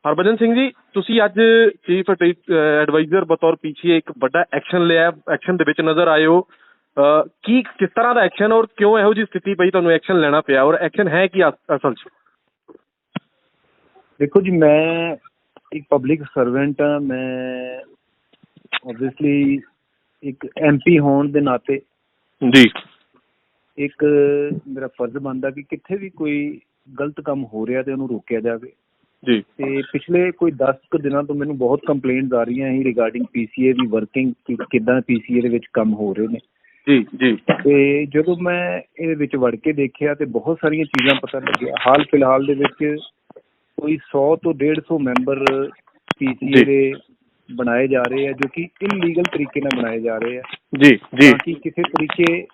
ਹਰਭਜਨ ਸਿੰਘ ਜੀ, ਤੁਸੀਂ ਅੱਜ chief advisor ਬਤੌਰ PCA ਇੱਕ ਵੱਡਾ ਐਕਸ਼ਨ ਲਿਆ, ਐਕਸ਼ਨ ਦੇ ਵਿੱਚ ਨਜ਼ਰ ਆਏ ਹੋ। ਕਿਸ ਤਰ੍ਹਾਂ ਦਾ ਐਕਸ਼ਨ ਔਰ ਕਿਉਂ ਇਹੋ ਜਿਹੀ ਸਥਿਤੀ ਪਈ ਤੁਹਾਨੂੰ ਐਕਸ਼ਨ ਲੈਣਾ ਪਿਆ, ਔਰ ਐਕਸ਼ਨ ਹੈ ਕੀ ਅਸਲ 'ਚ? ਦੇਖੋ ਜੀ, ਮੈਂ ਇੱਕ ਪਬਲਿਕ ਸਰਵੈਂਟ ਹਾਂ। ਮੈਂ ਓਬਵੀਅਸਲੀ ਇੱਕ MP ਹੋਣ ਦੇ ਨਾਤੇ ਜੀ ਇੱਕ ਮੇਰਾ ਫਰਜ਼ ਬਣਦਾ ਕਿ ਕਿੱਥੇ ਵੀ ਕੋਈ ਗਲਤ ਕੰਮ ਹੋ ਰਿਹਾ ਤੇ ਉਹਨੂੰ ਰੋਕਿਆ ਜਾਵੇ ਜੀ। ਤੇ ਪਿਛਲੇ ਕੋਈ 10 ਕੁ ਦਿਨਾਂ ਤੋਂ ਮੈਨੂੰ ਬਹੁਤ ਕੰਪਲੇਂਟਸ ਆ ਰਹੀਆਂ ਸੀ ਰਿਗਾਰਡਿੰਗ PCA ਦੀ ਵਰਕਿੰਗ, ਕਿੱਦਾਂ PCA ਦੇ ਵਿੱਚ ਕੰਮ ਹੋ ਰਹੇ ਨੇ। ਜੀ ਜੀ। ਤੇ ਜਦੋਂ ਮੈਂ ਇਹਦੇ ਵਿੱਚ ਵੜ ਕੇ ਦੇਖਿਆ ਤੇ ਬਹੁਤ ਸਾਰੀਆਂ ਚੀਜ਼ਾਂ ਪਤਾ ਲੱਗਿਆ। ਹਾਲ ਫਿਲਹਾਲ ਦੇ ਵਿੱਚ ਕੋਈ 100 ਤੋਂ 150 ਮੈਂਬਰ PCA ਦੇ ਬਣਾਏ ਜਾ ਰਹੇ ਆ, ਜੋ ਕਿ ਇਲੀਗਲ ਤਰੀਕੇ ਨਾਲ ਬਣਾਏ ਜਾ ਰਹੇ ਆ ਜੀ ਜੀ, ਤਾਂ ਕਿ ਕਿਸੇ ਤਰੀਕੇ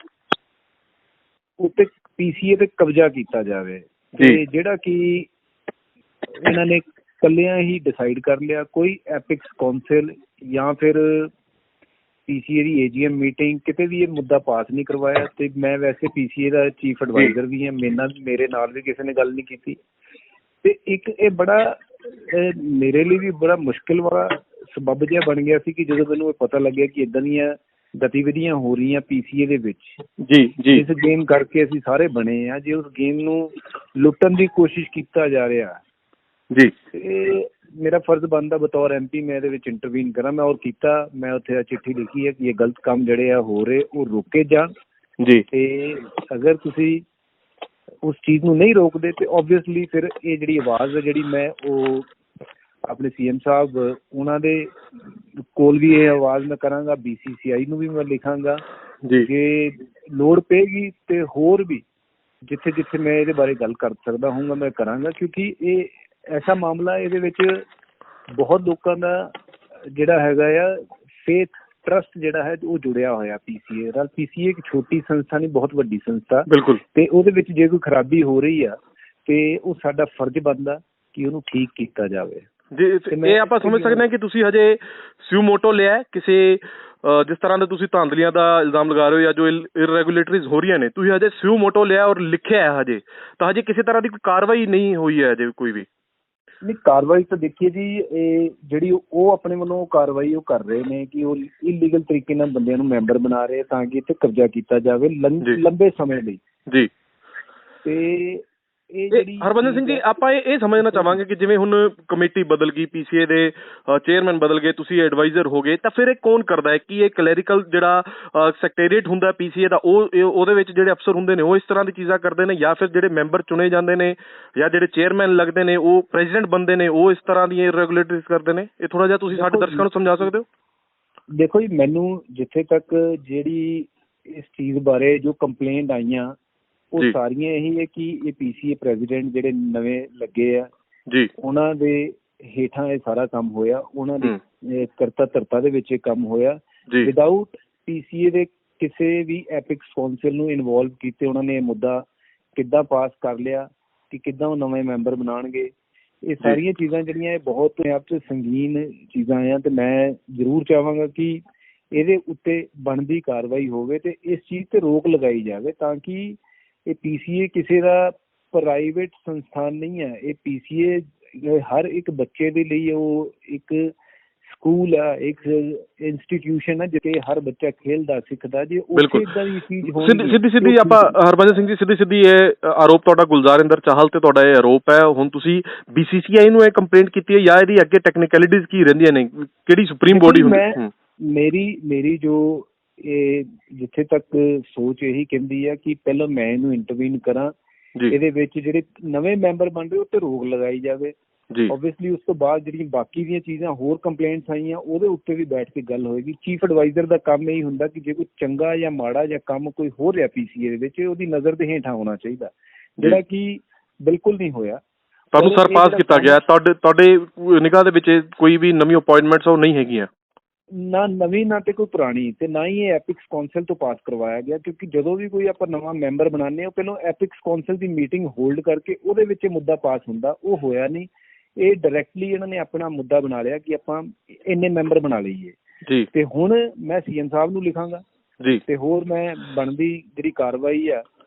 ਉੱਤੇ PCA ਤੇ ਕਬਜ਼ਾ ਕੀਤਾ ਜਾਵੇ। ਤੇ ਜਿਹੜਾ ਕਿ ਇਹਨਾਂ ਨੇ ਇਕੱਲਿਆਂ ਹੀ ਡਿਸਾਈਡ ਕਰ ਲਿਆ, ਕੋਈ ਐਪਿਕਸ ਕੌਂਸਲ ਜਾਂ ਫਿਰ PCA ਦੀ AGM ਮੀਟਿੰਗ ਕਿਤੇ ਵੀ ਇਹ ਮੁੱਦਾ ਪਾਸ ਨਹੀਂ ਕਰਵਾਇਆ। ਤੇ ਮੈਂ ਵੈਸੇ PCA ਦਾ ਚੀਫ ਐਡਵਾਈਜ਼ਰ ਵੀ ਹਾਂ, ਮੇਰੇ ਨਾਲ ਵੀ ਕਿਸੇ ਨੇ ਗੱਲ ਨਹੀਂ ਕੀਤੀ। ਤੇ ਇੱਕ ਇਹ ਬੜਾ ਮੇਰੇ ਲਈ ਵੀ ਬੜਾ ਮੁਸ਼ਕਿਲ ਵਾਲਾ ਸਬੱਬ ਜਿਹਾ ਬਣ ਗਿਆ ਸੀ ਕਿ ਜਦੋਂ ਮੈਨੂੰ ਇਹ ਪਤਾ ਲੱਗਿਆ ਕਿ ਇੱਦਾਂ ਦੀਆਂ ਗਤੀਵਿਧੀਆਂ ਹੋ ਰਹੀਆਂ PCA ਦੇ ਵਿੱਚ। ਜੀ ਜੀ। ਇਸ ਗੇਮ ਕਰਕੇ ਅਸੀਂ ਸਾਰੇ ਬਣੇ ਆ, ਜੇ ਉਸ ਗੇਮ ਨੂੰ ਲੁੱਟਣ ਦੀ ਕੋਸ਼ਿਸ਼ ਕੀਤਾ ਜਾ ਰਿਹਾ ਜੀ, ਤੇ ਮੇਰਾ ਫਰਜ਼ ਬਣਦਾ ਬਤੌਰ MP ਮੈਂ ਇਹਦੇ ਵਿੱਚ ਇੰਟਰਵੀਨ ਕਰਾਂ। ਮੈਂ ਔਰ ਕੀਤਾ, ਮੈਂ ਉੱਥੇ ਚਿੱਠੀ ਲਿਖੀ ਹੈ ਕਿ ਇਹ ਗਲਤ ਕੰਮ ਜਿਹੜੇ ਆ ਹੋ ਰਹੇ ਉਹ ਰੋਕੇ ਜਾਣ ਜੀ। ਤੇ ਅਗਰ ਤੁਸੀਂ ਉਸ ਚੀਜ਼ ਨੂੰ ਨਹੀਂ ਰੋਕਦੇ ਤੇ ਓਬਵੀਅਸਲੀ ਫਿਰ ਇਹ ਜਿਹੜੀ ਆਵਾਜ਼ ਹੈ ਜਿਹੜੀ ਮੈਂ ਉਹ ਆਪਣੇ CM ਸਾਹਿਬ ਉਹਨਾਂ ਦੇ ਕੋਲ ਵੀ ਇਹ ਆਵਾਜ਼ ਮੈਂ ਕਰਾਂਗਾ, BCCI ਨੂੰ ਵੀ ਮੈਂ ਲਿਖਾਂਗਾ। ਜੇ ਲੋੜ ਪਏਗੀ ਤੇ ਹੋਰ ਵੀ ਜਿੱਥੇ ਜਿੱਥੇ ਮੈਂ ਇਹਦੇ ਬਾਰੇ ਗੱਲ ਕਰ ਸਕਦਾ ਹੋਊਗਾ ਮੈਂ ਕਰਾਂਗਾ, ਕਿਉਂਕਿ ਇਹ ਐਸਾ ਮਾਮਲਾ ਇਹਦੇ ਵਿੱਚ ਬਹੁਤ ਲੋਕਾਂ ਦਾ ਜਿਹੜਾ ਹੈਗਾ ਆ ਫੇਥ ਟਰਸਟ ਜਿਹੜਾ ਹੈ ਉਹ ਜੁੜਿਆ ਹੋਇਆ PCA ਨਾਲ। PCA ਇੱਕ ਛੋਟੀ ਸੰਸਥਾ ਨਹੀਂ, ਬਹੁਤ ਵੱਡੀ ਸੰਸਥਾ। ਬਿਲਕੁਲ। ਤੇ ਉਹਦੇ ਵਿੱਚ ਜੇ ਕੋਈ ਖਰਾਬੀ ਹੋ ਰਹੀ ਆ ਤੇ ਉਹ ਸਾਡਾ ਫਰਜ਼ ਬਣਦਾ ਕਿ ਉਹਨੂੰ ਠੀਕ ਕੀਤਾ ਜਾਵੇ। ਜੀ, ਇਹ ਆਪਾਂ ਸਮਝ ਸਕਦੇ ਹਾਂ ਕਿ ਤੁਸੀਂ ਹਜੇ ਸਿਊ ਮੋਟੋ ਲਿਆ ਕਿਸੇ ਜਿਸ ਤਰ੍ਹਾਂ ਦਾ ਤੁਸੀਂ ਧਾਂਦਲੀਆਂ ਦਾ ਇਲਜ਼ਾਮ ਲਗਾ ਰਹੇ ਹੋ ਜਾਂ ਜੋ ਇਰਰੈਗੂਲੇਟਰੀਜ਼ ਹੋ ਰਹੀਆਂ ਨੇ, ਤੁਸੀਂ ਹਜੇ ਸਿਊ ਮੋਟੋ ਲਿਆ ਔਰ ਲਿਖਿਆ ਹੈ ਹਜੇ, ਤਾਂ ਹਜੇ ਕਿਸੇ ਤਰ੍ਹਾਂ ਦੀ ਕੋਈ ਕਾਰਵਾਈ ਨਹੀਂ ਹੋਈ ਹੈ ਹਜੇ ਕੋਈ ਵੀ? ਨਹੀਂ, ਕਾਰਵਾਈ ਤਾਂ ਦੇਖੀਏ ਜੀ, ਇਹ ਜਿਹੜੀ ਉਹ ਆਪਣੇ ਵੱਲੋਂ ਕਾਰਵਾਈ ਉਹ ਕਰ ਰਹੇ ਨੇ ਕਿ ਉਹ ਇਲੀਗਲ ਤਰੀਕੇ ਨਾਲ ਬੰਦਿਆਂ ਨੂੰ ਮੈਂਬਰ ਬਣਾ ਰਹੇ ਤਾਂ ਕਿ ਇੱਥੇ ਕਬਜ਼ਾ ਕੀਤਾ ਜਾਵੇ ਲੰਬੇ ਸਮੇਂ ਲਈ। ਜੀ। ਤੇ ਹਰਭਜਨ ਸਿੰਘ ਜੀ, ਆਪਾਂ ਇਹ ਸਮਝਣਾ ਚਾਹਾਂਗੇ ਕਿ ਜਿਵੇਂ ਹੁਣ ਕਮੇਟੀ ਬਦਲ ਗਈ, PCA ਦੇ ਚੇਅਰਮੈਨ ਬਦਲ ਗਏ, ਤੁਸੀਂ ਐਡਵਾਈਜ਼ਰ ਹੋ ਗਏ, ਤਾਂ ਫਿਰ ਇਹ ਕੌਣ ਕਰਦਾ ਹੈ? ਕਿ ਇਹ ਕਲੈਰੀਕਲ ਜਿਹੜਾ ਸੈਕਟਰੀਏਟ ਹੁੰਦਾ PCA ਦਾ ਉਹਦੇ ਵਿੱਚ ਜਿਹੜੇ ਅਫਸਰ ਹੁੰਦੇ ਨੇ ਉਹ ਇਸ ਤਰ੍ਹਾਂ ਦੀ ਚੀਜ਼ਾਂ ਕਰਦੇ ਨੇ, ਜਾਂ ਫਿਰ ਜਿਹੜੇ ਮੈਂਬਰ ਚੁਣੇ ਜਾਂਦੇ ਨੇ ਜਾਂ ਜਿਹੜੇ ਚੇਅਰਮੈਨ ਲੱਗਦੇ ਨੇ ਉਹ ਪ੍ਰੈਜ਼ੀਡੈਂਟ ਬੰਦੇ ਨੇ ਉਹ ਇਸ ਤਰ੍ਹਾਂ ਦੀਆਂ ਇਰਰੈਗੂਲੇਟਰੀਜ਼ ਕਰਦੇ ਨੇ? ਇਹ ਥੋੜਾ ਜਿਹਾ ਤੁਸੀਂ ਸਾਡੇ ਦਰਸ਼ਕਾਂ ਨੂੰ ਸਮਝਾ ਸਕਦੇ ਹੋ? ਦੇਖੋ ਜੀ, ਮੈਨੂੰ ਜਿੱਥੇ ਤੱਕ ਜਿਹੜੀ ਇਸ ਚੀਜ਼ ਬਾਰੇ ਜੋ ਕੰਪਲੇਂਟ ਆਈਆਂ ਉਹ ਸਾਰੀਆਂ ਇਹੀ ਹੈ ਕਿ ਇਹ PCA ਪ੍ਰੈਜ਼ੀਡੈਂਟ ਜਿਹੜੇ ਨਵੇਂ ਲੱਗੇ ਆ ਜੀ, ਉਹਨਾਂ ਦੇ ਹੇਠਾਂ ਇਹ ਸਾਰਾ ਕੰਮ ਹੋਇਆ, ਉਹਨਾਂ ਦੀ ਕਰਤਾ ਧਰਤਾ ਦੇ ਵਿੱਚ ਇਹ ਕੰਮ ਹੋਇਆ ਵਿਦਆਊਟ PCA ਦੇ ਕਿਸੇ ਵੀ ਐਪਿਕਸ ਕੌਂਸਲ ਨੂੰ ਇਨਵੋਲਵ ਕੀਤੇ। ਉਹਨਾਂ ਨੇ ਇਹ ਮੁੱਦਾ ਕਿੱਦਾਂ ਪਾਸ ਕਰ ਲਿਆ ਕਿ ਕਿੱਦਾਂ ਉਹ ਨਵੇਂ ਮੈਂਬਰ ਬਣਾਉਣਗੇ। ਇਹ ਸਾਰੀਆਂ ਚੀਜ਼ਾਂ ਜਿਹੜੀਆਂ ਇਹ ਬਹੁਤ ਆਪ 'ਚ ਸੰਗੀਨ ਚੀਜ਼ਾਂ ਆ ਤੇ ਮੈਂ ਜ਼ਰੂਰ ਚਾਹਾਂਗਾ ਕਿ ਇਹਦੇ ਉੱਤੇ ਬਣਦੀ ਕਾਰਵਾਈ ਹੋਵੇ ਤੇ ਇਸ ਚੀਜ਼ ਤੇ ਰੋਕ ਲਗਾਈ ਜਾਵੇ ਤਾਂ ਕਿ ਇਹ PCA ਕਿਸੇ ਦਾ ਪ੍ਰਾਈਵੇਟ ਸੰਸਥਾਨ ਨਹੀਂ ਹੈ। ਇਹ PCA ਹਰ ਇੱਕ ਬੱਚੇ ਦੇ ਲਈ ਉਹ ਇੱਕ ਸਕੂਲ ਆ, ਇੱਕ ਇੰਸਟੀਟਿਊਸ਼ਨ ਹੈ ਜਿੱਥੇ ਹਰ ਬੱਚਾ ਖੇਲਦਾ ਸਿੱਖਦਾ। ਜੇ ਉੱਥੇ ਏਦਾਂ ਦੀ ਚੀਜ਼ ਹੋਣੀ ਸਿੱਧੀ ਆਪਾਂ ਹਰਭਜਨ ਸਿੰਘ ਜੀ ਸਿੱਧੀ ਇਹ ਆਰੋਪ ਤੁਹਾਡਾ ਗੁਲਜ਼ਾਰਿੰਦਰ ਚਾਹਲ ਤੇ ਤੁਹਾਡਾ ਇਹ ਆਰੋਪ ਹੈ। ਹੁਣ ਤੁਸੀਂ BCCI ਨੂੰ ਇਹ ਕੰਪਲੇਂਟ ਕੀਤੀ ਹੈ ਜਾਂ ਇਹਦੀ ਅੱਗੇ ਟੈਕਨੀਕੈਲਿਟੀਜ਼ ਕੀ ਰਹਿੰਦੀਆਂ ਨੇ? ਕਿਹੜੀ ਸੁਪਰੀਮ ਬੋਡੀ ਹੁੰਦੀ? ਮੇਰੀ ਜੋ ਇਹ ਜਿੱਥੇ ਤੱਕ ਸੋਚ ਇਹੀ ਕਹਿੰਦੀ ਆ ਕਿ ਪਹਿਲਾਂ ਮੈਂ ਇਹਨੂੰ ਇੰਟਰਵੀਨ ਕਰਾਂ, ਇਹਦੇ ਵਿੱਚ ਜਿਹੜੇ ਨਵੇਂ ਮੈਂਬਰ ਬਣ ਰਹੇ ਉੱਤੇ ਰੋਕ ਲਗਾਈ ਜਾਵੇ। ਓਬਵੀਅਸਲੀ ਉਸ ਤੋਂ ਬਾਅਦ ਜਿਹੜੀਆਂ ਬਾਕੀ ਦੀਆਂ ਚੀਜ਼ਾਂ ਹੋਰ ਕੰਪਲੇਂਟਸ ਆਈਆਂ ਉਹਦੇ ਉੱਤੇ ਵੀ ਬੈਠ ਕੇ ਗੱਲ ਹੋਏਗੀ। ਚੀਫ ਐਡਵਾਈਜ਼ਰ ਦਾ ਕੰਮ ਇਹੀ ਹੁੰਦਾ ਕਿ ਜੇ ਕੋਈ ਚੰਗਾ ਜਾਂ ਮਾੜਾ ਜਾਂ ਕੰਮ ਕੋਈ ਹੋ ਰਿਹਾ PCA ਦੇ ਵਿੱਚ ਉਹਦੀ ਨਜ਼ਰ ਦੇ ਹੇਠਾਂ ਹੋਣਾ ਚਾਹੀਦਾ, ਜਿਹੜਾ ਕਿ ਬਿਲਕੁਲ ਨਹੀਂ ਹੋਇਆ। ਤੁਹਾਨੂੰ ਸਰ ਪਾਸ ਕੀਤਾ ਗਿਆ, ਤੁਹਾਡੇ ਨਿਗਾਹ ਦੇ ਵਿੱਚ ਕੋਈ ਵੀ ਨਵੀਂ ਅਪੁਆਇੰਟਮੈਂਟਸ ਉਹ ਨਹੀਂ ਹੈਗੀਆਂ? ਨਾ ਨਵੀਂ ਨਾ ਤੇ ਕੋਈ ਪੁਰਾਣੀ, ਤੇ ਨਾ ਹੀ ਇਹ ਐਪਿਕਸ ਕੌਂਸਲ ਤੋਂ ਪਾਸ ਕਰਵਾਇਆ ਗਿਆ, ਕਿਉਂਕਿ ਜਦੋਂ ਵੀ ਕੋਈ ਆਪਾਂ ਨਵਾਂ ਮੈਂਬਰ ਬਣਾਉਂਦੇ ਹਾਂ ਪਹਿਲਾਂ ਐਪਿਕਸ ਕੌਂਸਲ ਦੀ ਮੀਟਿੰਗ ਹੋਲਡ ਕਰਕੇ ਉਹਦੇ ਵਿੱਚ ਮੁੱਦਾ ਪਾਸ ਹੁੰਦਾ, ਉਹ ਹੋਇਆ ਨਹੀਂ। ਇਹ ਡਾਇਰੈਕਟਲੀ ਇਹਨਾਂ ਨੇ ਆਪਣਾ ਮੁੱਦਾ ਬਣਾ ਲਿਆ ਕਿ ਆਪਾਂ ਇੰਨੇ ਮੈਂਬਰ ਬਣਾ ਲਈਏ ਜੀ। ਤੇ ਹੁਣ ਮੈਂ CM ਸਾਹਿਬ ਨੂੰ ਲਿਖਾਂਗਾ ਤੇ ਹੋਰ ਮੈਂ ਬਣਦੀ ਜਿਹੜੀ ਕਾਰਵਾਈ ਆ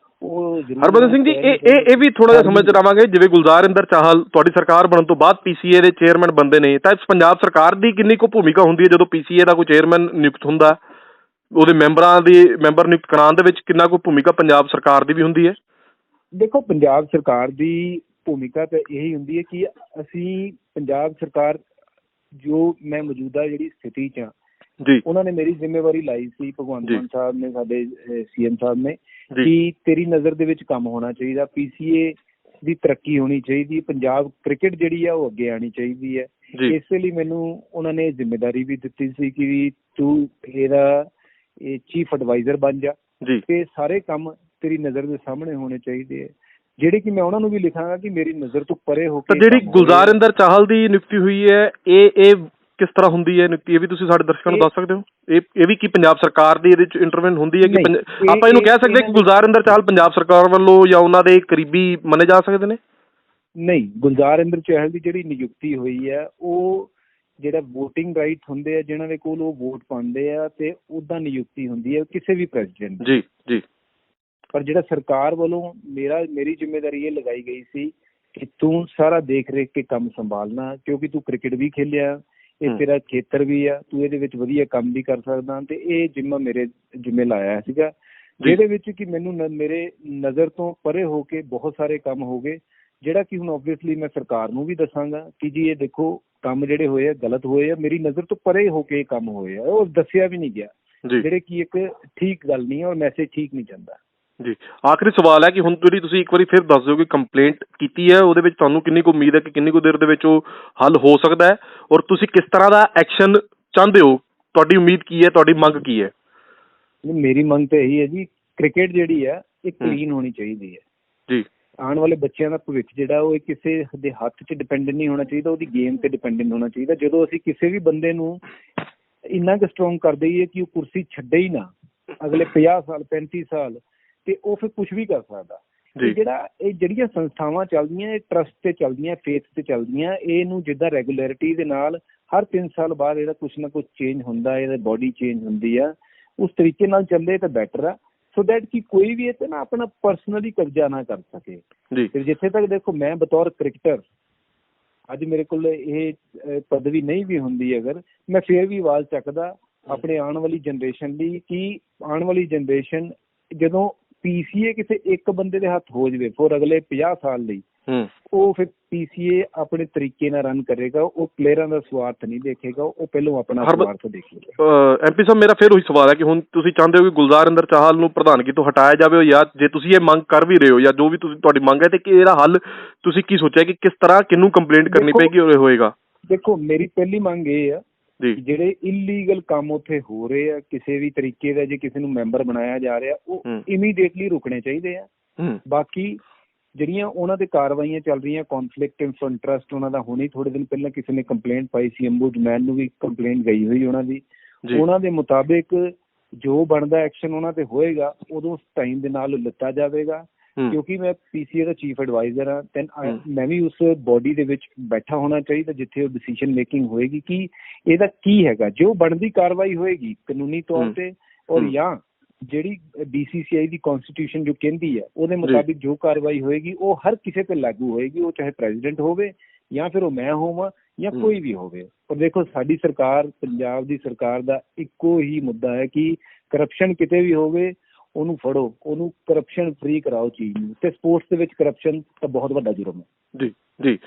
ਉਹ ਜ਼ਰੂਰ। ਹਰਭਜਨ ਸਿੰਘ ਜੀ, ਇਹ ਵੀ ਥੋੜਾ ਜਿਹਾ ਸਮਝ ਚਲਾਵਾਂਗੇ, ਜਿਵੇਂ ਗੁਲਜ਼ਾਰਿੰਦਰ ਚਾਹਲ ਤੁਹਾਡੀ ਸਰਕਾਰ ਬਣਨ ਤੋਂ ਬਾਅਦ PCA ਦੇ ਚੇਅਰਮੈਨ ਬੰਦੇ ਨੇ, ਤਾਂ ਪੰਜਾਬ ਸਰਕਾਰ ਦੀ ਕਿੰਨੀ ਕੁ ਭੂਮਿਕਾ ਹੁੰਦੀ ਹੈ ਜਦੋਂ PCA ਦਾ ਕੋਈ ਚੇਅਰਮੈਨ ਨਿਯੁਕਤ ਹੁੰਦਾ? ਉਹਦੇ ਮੈਂਬਰ ਨਿਯੁਕਤ ਕਰਾਉਣ ਦੇ ਵਿੱਚ ਕਿੰਨਾ ਕੁ ਭੂਮਿਕਾ ਪੰਜਾਬ ਸਰਕਾਰ ਦੀ ਵੀ ਹੁੰਦੀ ਹੈ? ਦੇਖੋ, ਪੰਜਾਬ ਸਰਕਾਰ ਦੀ ਭੂਮਿਕਾ ਤਾਂ ਇਹੀ ਹੁੰਦੀ ਹੈ ਕਿ ਅਸੀਂ ਪੰਜਾਬ ਸਰਕਾਰ ਜੋ ਮੈਂ ਮੌਜੂਦਾ ਜਿਹੜੀ ਸਥਿਤੀ 'ਚ ਹਾਂ ਜੀ, ਉਹਨਾਂ ਨੇ ਮੇਰੀ ਜ਼ਿੰਮੇਵਾਰੀ ਲਾਈ ਸੀ, ਭਗਵੰਤ ਮਾਨ ਸਾਹਿਬ ਨੇ, ਸਾਡੇ CM ਸਾਹਿਬ ਨੇ, ਕਿ ਤੇਰੀ ਨਜ਼ਰ ਦੇ ਵਿੱਚ ਕੰਮ ਹੋਣਾ ਚਾਹੀਦਾ, PCA ਦੀ ਤਰੱਕੀ ਹੋਣੀ ਚਾਹੀਦੀ, ਪੰਜਾਬ ਕ੍ਰਿਕਟ ਜਿਹੜੀ ਆ ਉਹ ਅੱਗੇ ਆਉਣੀ ਚਾਹੀਦੀ ਹੈ। ਇਸੇ ਲਈ ਮੈਨੂੰ ਉਹਨਾਂ ਨੇ ਜ਼ਿੰਮੇਵਾਰੀ ਵੀ ਦਿੱਤੀ ਸੀ ਕਿ ਤੂੰ ਇਹਦਾ ਚੀਫ ਐਡਵਾਈਜ਼ਰ ਬਣ ਜਾ ਤੇ ਸਾਰੇ ਕੰਮ ਤੇਰੀ ਨਜ਼ਰ ਦੇ ਸਾਹਮਣੇ ਹੋਣੇ ਚਾਹੀਦੇ ਹੈ, ਜਿਹੜੇ ਕਿ ਮੈਂ ਉਹਨਾਂ ਨੂੰ ਵੀ ਲਿਖਾਂਗਾ ਕਿ ਮੇਰੀ ਨਜ਼ਰ ਤੋਂ ਪਰੇ ਹੋ ਕੇ। ਜਿਹੜੀ ਗੁਲਜ਼ਾਰਿੰਦਰ ਚਾਹਲ ਦੀ ਨਿਯੁਕਤੀ ਹੋਈ ਹੈ, ਇਹ ਕਿਸ ਤਰ੍ਹਾਂ ਹੁੰਦੀ ਹੈ ਨਿਯੁਕਤੀ? ਇਹ ਵੀ ਤੁਸੀਂ ਸਾਡੇ ਦਰਸ਼ਕਾਂ ਨੂੰ ਦੱਸ ਸਕਦੇ ਹੋ? ਇਹ ਵੀ ਕੀ ਪੰਜਾਬ ਸਰਕਾਰ ਦੀ ਇਹਦੇ 'ਚ ਇੰਟਰਵੈਂਟ ਹੁੰਦੀ ਹੈ ਕਿ ਆਪਾਂ ਇਹਨੂੰ ਕਹਿ ਸਕਦੇ ਕਿ ਗੁਲਜ਼ਾਰਿੰਦਰ ਚਾਹਲ ਪੰਜਾਬ ਸਰਕਾਰ ਵੱਲੋਂ ਜਾਂ ਉਹਨਾਂ ਦੇ ਕਰੀਬੀ ਮੰਨੇ ਜਾ ਸਕਦੇ ਨੇ? ਨਹੀਂ, ਗੁਲਜ਼ਾਰਿੰਦਰ ਚਾਹਲ ਦੀ ਜਿਹੜੀ ਨਿਯੁਕਤੀ ਹੋਈ ਹੈ ਉਹ ਜਿਹੜਾ ਵੋਟਿੰਗ ਰਾਈਟ ਹੁੰਦੇ ਆ ਜਿਹਨਾਂ ਦੇ ਕੋਲ, ਉਹ ਵੋਟ ਪਾਉਂਦੇ ਆ ਤੇ ਉੱਦਾਂ ਨਿਯੁਕਤੀ ਹੁੰਦੀ ਹੈ ਕਿਸੇ ਵੀ ਪ੍ਰੈਜ਼ੀਡੈਂਟ ਦੀ। ਜੀ। ਪਰ ਜਿਹੜਾ ਸਰਕਾਰ ਵੱਲੋਂ ਮੇਰੀ ਜ਼ਿੰਮੇਵਾਰੀ ਇਹ ਲਗਾਈ ਗਈ ਸੀ ਕਿ ਤੂੰ ਸਾਰਾ ਦੇਖ ਰੇਖ ਕੇ ਕੰਮ ਸੰਭਾਲਣਾ, ਕਿਉਂਕਿ ਤੂੰ ਕ੍ਰਿਕਟ ਵੀ ਖੇਲਿਆ, ਇਹ ਤੇਰਾ ਖੇਤਰ ਵੀ ਆ, ਤੂੰ ਇਹਦੇ ਵਿੱਚ ਵਧੀਆ ਕੰਮ ਵੀ ਕਰ ਸਕਦਾ, ਤੇ ਇਹ ਮੇਰੇ ਜ਼ਿੰਮੇ ਲਾਇਆ ਸੀਗਾ, ਜਿਹਦੇ ਵਿੱਚ ਕਿ ਮੈਨੂੰ ਮੇਰੇ ਨਜ਼ਰ ਤੋਂ ਪਰੇ ਹੋ ਕੇ ਬਹੁਤ ਸਾਰੇ ਕੰਮ ਹੋ ਗਏ, ਜਿਹੜਾ ਕਿ ਹੁਣ ਓਬਵੀਅਸਲੀ ਮੈਂ ਸਰਕਾਰ ਨੂੰ ਵੀ ਦੱਸਾਂਗਾ ਕਿ ਜੀ ਇਹ ਦੇਖੋ ਕੰਮ ਜਿਹੜੇ ਹੋਏ ਆ ਗਲਤ ਹੋਏ ਆ, ਮੇਰੀ ਨਜ਼ਰ ਤੋਂ ਪਰੇ ਹੋ ਕੇ ਕੰਮ ਹੋਏ ਆ, ਉਹ ਦੱਸਿਆ ਵੀ ਨਹੀਂ ਗਿਆ, ਜਿਹੜੇ ਕਿ ਇੱਕ ਠੀਕ ਗੱਲ ਨਹੀਂ ਹੈ ਔਰ ਮੈਸੇਜ ਠੀਕ ਨਹੀਂ ਜਾਂਦਾ। ਜੀ, ਆਖਰੀ ਸਵਾਲ ਹੈ ਕਿ ਹੁਣ ਜਿਹੜੀ ਤੁਸੀਂ ਇੱਕ ਵਾਰੀ ਫਿਰ ਦੱਸ ਦਿਓ ਕਿ ਕੰਪਲੇਂਟ ਕੀਤੀ ਹੈ, ਉਹਦੇ ਵਿੱਚ ਤੁਹਾਨੂੰ ਕਿੰਨੀ ਕੁ ਉਮੀਦ ਹੈ ਕਿ ਕਿੰਨੀ ਕੁ ਦੇਰ ਦੇ ਵਿੱਚ ਉਹ ਹੱਲ ਹੋ ਸਕਦਾ ਹੈ, ਔਰ ਤੁਸੀਂ ਕਿਸ ਤਰ੍ਹਾਂ ਦਾ ਐਕਸ਼ਨ ਚਾਹੁੰਦੇ ਹੋ? ਤੁਹਾਡੀ ਉਮੀਦ ਕੀ ਹੈ, ਤੁਹਾਡੀ ਮੰਗ ਕੀ ਹੈ? ਮੇਰੀ ਮੰਗ ਤਾਂ ਇਹੀ ਹੈ ਜੀ, ਕ੍ਰਿਕਟ ਜਿਹੜੀ ਹੈ ਇਹ ਕਲੀਨ ਹੋਣੀ ਚਾਹੀਦੀ ਹੈ ਜੀ। ਆਉਣ ਵਾਲੇ ਬੱਚਿਆਂ ਦਾ ਭਵਿੱਖ ਜਿਹੜਾ ਉਹ ਕਿਸੇ ਦੇ ਹੱਥ 'ਚ ਡਿਪੈਂਡੈਂਟ ਨਹੀਂ ਹੋਣਾ ਚਾਹੀਦਾ, ਉਹਦੀ ਗੇਮ ਤੇ ਡਿਪੈਂਡੈਂਟ ਹੋਣਾ ਚਾਹੀਦਾ। ਜਦੋਂ ਅਸੀਂ ਕਿਸੇ ਵੀ ਬੰਦੇ ਨੂੰ ਇੰਨਾ ਕੁ ਸਟਰੋਂਗ ਕਰ ਦਈਏ ਕਿ ਉਹ ਕੁਰਸੀ ਛੱਡੇ ਹੀ ਨਾ ਅਗਲੇ 50 ਸਾਲ 35 ਸਾਲ, ਤੇ ਉਹ ਫਿਰ ਕੁਝ ਵੀ ਕਰ ਸਕਦਾ। ਇਹ ਜਿਹੜੀਆਂ ਸੰਸਥਾਵਾਂ ਚੱਲਦੀਆਂ, ਇਹ ਟਰਸਟ ਤੇ ਚੱਲਦੀਆਂ, ਫੇਥ ਤੇ ਚੱਲਦੀਆਂ, ਇਹਨੂੰ ਜਿੱਦਾਂ ਰੈਗੂਲਰਿਟੀ ਦੇ ਨਾਲ ਹਰ 3 ਸਾਲ ਬਾਅਦ ਇਹਦਾ ਕੁਛ ਨਾ ਕੁਛ ਚੇਂਜ ਹੁੰਦਾ, ਇਹਦਾ ਬੋਡੀ ਚੇਂਜ ਹੁੰਦੀ ਆ, ਉਸ ਤਰੀਕੇ ਨਾਲ ਚੱਲੇ ਤਾਂ ਬੈਟਰ ਆ, ਸੋ ਦੈਟ ਕਿ ਕੋਈ ਵੀ ਇਹ ਤੇ ਨਾ ਆਪਣਾ ਪਰਸਨਲੀ ਕਬਜ਼ਾ ਨਾ ਕਰ ਸਕੇ। ਤੇ ਜਿੱਥੇ ਤੱਕ ਦੇਖੋ, ਮੈਂ ਬਤੌਰ ਕ੍ਰਿਕਟਰ ਅੱਜ ਮੇਰੇ ਕੋਲ ਇਹ ਪਦਵੀ ਨਹੀਂ ਵੀ ਹੁੰਦੀ, ਅਗਰ ਮੈਂ ਫਿਰ ਵੀ ਆਵਾਜ਼ ਚੱਕਦਾ ਆਪਣੇ ਆਉਣ ਵਾਲੀ ਜਨਰੇਸ਼ਨ ਲਈ, ਕਿ ਆਉਣ ਵਾਲੀ ਜਨਰੇਸ਼ਨ ਜਦੋਂ PCA ਕਿਸੇ ਇੱਕ ਬੰਦੇ ਦੇ ਹੱਥ ਹੋ ਜਾਵੇ ਫੋਰ ਅਗਲੇ 50 ਸਾਲ ਲਈ, ਉਹ ਫਿਰ PCA ਆਪਣੇ ਤਰੀਕੇ ਨਾਲ ਰਨ ਕਰੇਗਾ, ਉਹ ਪਲੇਅਰਾਂ ਦਾ ਸਵਾਰਥ ਨਹੀਂ ਦੇਖੇਗਾ, ਉਹ ਪਹਿਲਾਂ ਆਪਣਾ ਸਵਾਰਥ ਦੇਖੇਗਾ। MP ਸਾਹਿਬ, ਮੇਰਾ ਫਿਰ ਉਹੀ ਸਵਾਲ ਹੈ ਕਿ ਹੁਣ ਤੁਸੀਂ ਚਾਹੁੰਦੇ ਹੋ ਕਿ ਗੁਲਜ਼ਾਰਿੰਦਰ ਚਾਹਲ ਨੂੰ ਪ੍ਰਧਾਨਗੀ ਤੋਂ ਹਟਾਇਆ ਜਾਵੇ, ਜਾਂ ਜੇ ਤੁਸੀਂ ਇਹ ਮੰਗ ਕਰ ਵੀ ਰਹੇ ਹੋ ਜਾਂ ਜੋ ਵੀ ਤੁਹਾਡੀ ਮੰਗ ਹੈ, ਤੇ ਕਿ ਇਹਦਾ ਹੱਲ ਤੁਸੀਂ ਕੀ ਸੋਚਿਆ ਕਿ ਕਿਸ ਤਰ੍ਹਾਂ ਕਿਹਨੂੰ ਕੰਪਲੇਂਟ ਕਰਨੀ ਪਏਗੀ ਔਰ ਇਹ ਹੋਏਗਾ? ਦੇਖੋ, ਮੇਰੀ ਪਹਿਲੀ ਮੰਗ ਇਹ ਆ, ਜਿਹੜੇ ਇਲੀਗਲ ਕੰਮ ਉੱਥੇ ਹੋ ਰਹੇ ਆ ਕਿਸੇ ਵੀ ਤਰੀਕੇ ਦਾ, ਜੇ ਕਿਸੇ ਨੂੰ ਮੈਂਬਰ ਬਣਾਇਆ ਜਾ ਰਿਹਾ, ਉਹ ਇਮੀਡੀਏਟਲੀ ਰੁਕਣੇ ਚਾਹੀਦੇ ਆ। ਬਾਕੀ ਜਿਹੜੀਆਂ ਉਹਨਾਂ ਦੇ ਕਾਰਵਾਈਆਂ ਚੱਲ ਰਹੀਆਂ, ਕੌਨਫਲਿਕਟ ਆਫ ਇੰਟਰਸਟ ਉਹਨਾਂ ਦਾ ਹੁਣੇ ਥੋੜੇ ਦਿਨ ਪਹਿਲਾਂ ਕਿਸੇ ਨੇ ਕੰਪਲੇਂਟ ਪਾਈ ਸੀ, ਅੰਬੂਡਸਮੈਨ ਨੂੰ ਵੀ ਕੰਪਲੇਂਟ ਗਈ ਹੋਈ ਉਹਨਾਂ ਦੀ, ਉਹਨਾਂ ਦੇ ਮੁਤਾਬਿਕ ਜੋ ਬਣਦਾ ਐਕਸ਼ਨ ਉਹਨਾਂ ਤੇ ਹੋਏਗਾ, ਉਦੋਂ ਟਾਈਮ ਦੇ ਨਾਲ ਲਿੱਤਾ ਜਾਵੇਗਾ। ਕਿਉਂਕਿ ਮੈਂ PCA ਦਾ ਚੀਫ ਐਡਵਾਈਜ਼ਰ ਹਾਂ, ਤੇ ਮੈਂ ਵੀ ਉਸ ਬੋਡੀ ਦੇ ਵਿੱਚ ਬੈਠਾ ਹੋਣਾ ਚਾਹੀਦਾ ਜਿੱਥੇ ਉਹ ਡਿਸੀਜ਼ਨ ਮੇਕਿੰਗ ਹੋਏਗੀ ਕਿ ਇਹਦਾ ਕੀ ਹੈਗਾ, ਜੋ ਬਣਦੀ ਕਾਰਵਾਈ ਹੋਏਗੀ ਕਾਨੂੰਨੀ ਤੌਰ ਤੇ, ਔਰ ਜਾਂ ਜਿਹੜੀ BCCI ਦੀ ਕਨਸਟੀਟਿਊਸ਼ਨ ਜੋ ਕਹਿੰਦੀ ਹੈ ਉਹਦੇ ਮੁਤਾਬਿਕ ਜੋ ਕਾਰਵਾਈ ਹੋਏਗੀ ਉਹ ਹਰ ਕਿਸੇ ਤੇ ਲਾਗੂ ਹੋਏਗੀ, ਉਹ ਚਾਹੇ ਪ੍ਰੈਜ਼ੀਡੈਂਟ ਹੋਵੇ ਜਾਂ ਫਿਰ ਉਹ ਮੈਂ ਹੋਵਾਂ ਜਾਂ ਕੋਈ ਵੀ ਹੋਵੇ। ਪਰ ਦੇਖੋ, ਸਾਡੀ ਸਰਕਾਰ, ਪੰਜਾਬ ਦੀ ਸਰਕਾਰ ਦਾ ਇੱਕੋ ਹੀ ਮੁੱਦਾ ਹੈ ਕਿ ਕਰਪਸ਼ਨ ਕਿਤੇ ਵੀ ਹੋਵੇ ਉਹਨੂੰ ਫੜੋ, ਉਹਨੂੰ ਕਰਪਸ਼ਨ ਫ੍ਰੀ ਕਰਾਓ ਚੀਜ਼ ਨੂੰ, ਤੇ ਸਪੋਰਟਸ ਦੇ ਵਿੱਚ ਕਰਪਸ਼ਨ ਤਾਂ ਬਹੁਤ ਵੱਡਾ ਜੁਰਮ ਹੈ। ਜੀ।